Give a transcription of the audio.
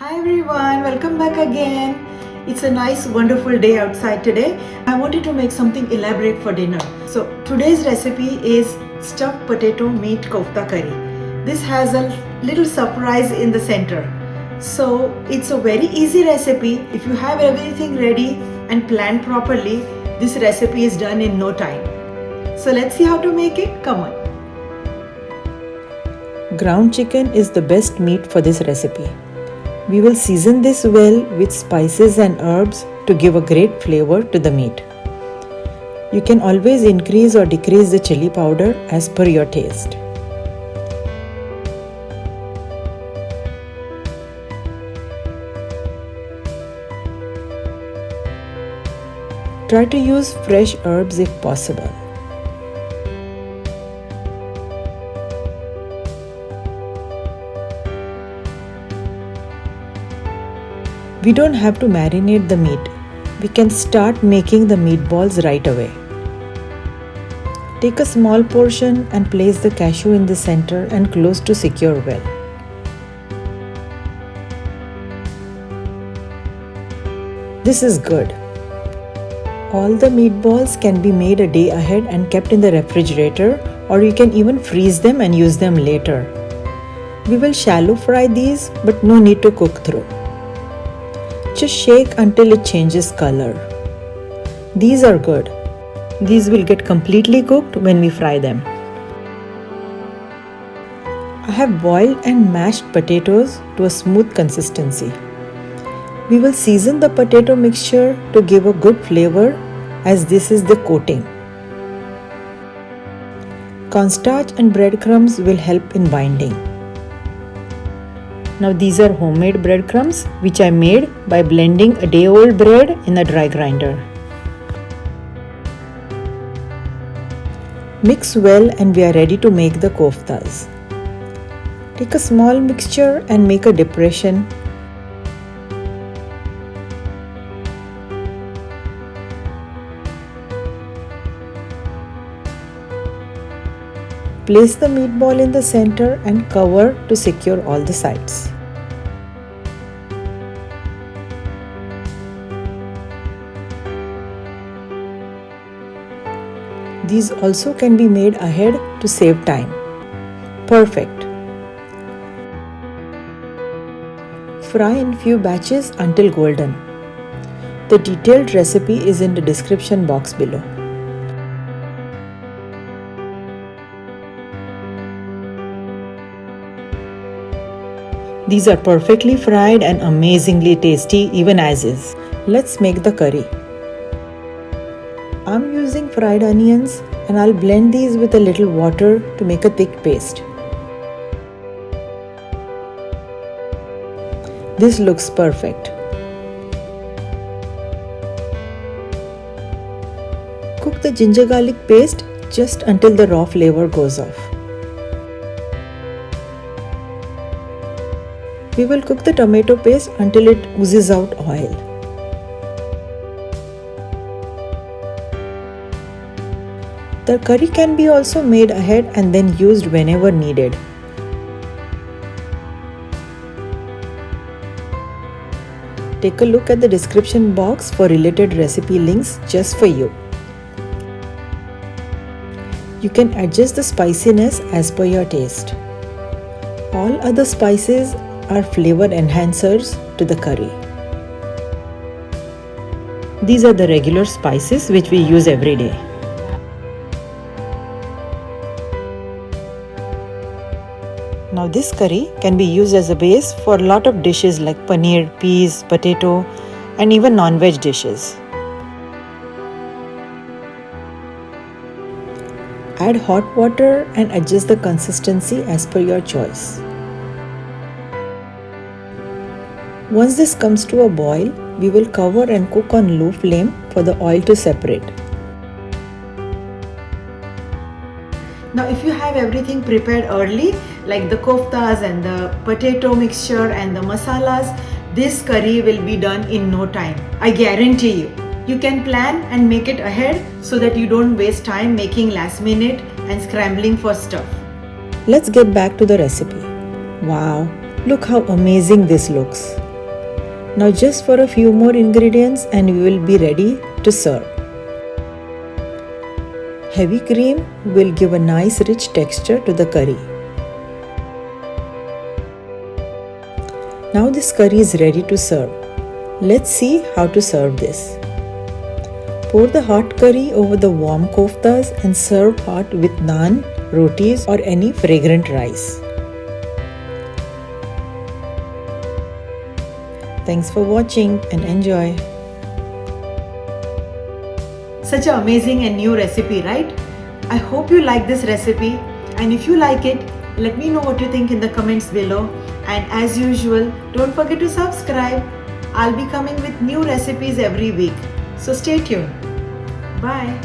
Hi everyone, welcome back again. It's a nice wonderful day outside today. I wanted to make something elaborate for dinner. So today's recipe is stuffed potato meat kofta curry. This has a little surprise in the center. So it's a very easy recipe. If you have everything ready and planned properly, this recipe is done in no time. So let's see how to make it. Come on. Ground chicken is the best meat for this recipe. We will season this well with spices and herbs to give a great flavor to the meat. You can always increase or decrease the chili powder as per your taste. Try to use fresh herbs if possible. We don't have to marinate the meat. We can start making the meatballs right away. Take a small portion and place the cashew in the center and close to secure well. This is good. All the meatballs can be made a day ahead and kept in the refrigerator, or you can even freeze them and use them later. We will shallow fry these, but no need to cook through. Just shake until it changes color. These are good. These will get completely cooked when we fry them. I have boiled and mashed potatoes to a smooth consistency. We will season the potato mixture to give a good flavor, as this is the coating. Cornstarch and breadcrumbs will help in binding. Now these are homemade breadcrumbs which I made by blending a day-old bread in a dry grinder. Mix well and we are ready to make the koftas. Take a small mixture and make a depression. Place the meatball in the center and cover to secure all the sides. These also can be made ahead to save time. Perfect. Fry in few batches until golden. The detailed recipe is in the description box below. These are perfectly fried and amazingly tasty even as is. Let's make the curry. I'm using fried onions and I'll blend these with a little water to make a thick paste. This looks perfect. Cook the ginger garlic paste just until the raw flavor goes off. We will cook the tomato paste until it oozes out oil. The curry can be also made ahead and then used whenever needed. Take a look at the description box for related recipe links just for you. You can adjust the spiciness as per your taste. All other spices are flavor enhancers to the curry. These are the regular spices which we use every day. Now this curry can be used as a base for a lot of dishes like paneer, peas, potato, and even non-veg dishes. Add hot water and adjust the consistency as per your choice. Once this comes to a boil, we will cover and cook on low flame for the oil to separate. Now if you have everything prepared early, like the koftas and the potato mixture and the masalas, this curry will be done in no time. I guarantee you. You can plan and make it ahead so that you don't waste time making last minute and scrambling for stuff. Let's get back to the recipe. Wow, look how amazing this looks. Now just for a few more ingredients and we will be ready to serve. Heavy cream will give a nice rich texture to the curry. Now this curry is ready to serve. Let's see how to serve this. Pour the hot curry over the warm koftas and serve hot with naan, rotis or any fragrant rice. Thanks for watching and enjoy. Such an amazing and new recipe, right? I hope you like this recipe, and if you like it, let me know what you think in the comments below. And as usual, don't forget to subscribe. I'll be coming with new recipes every week. So stay tuned. Bye.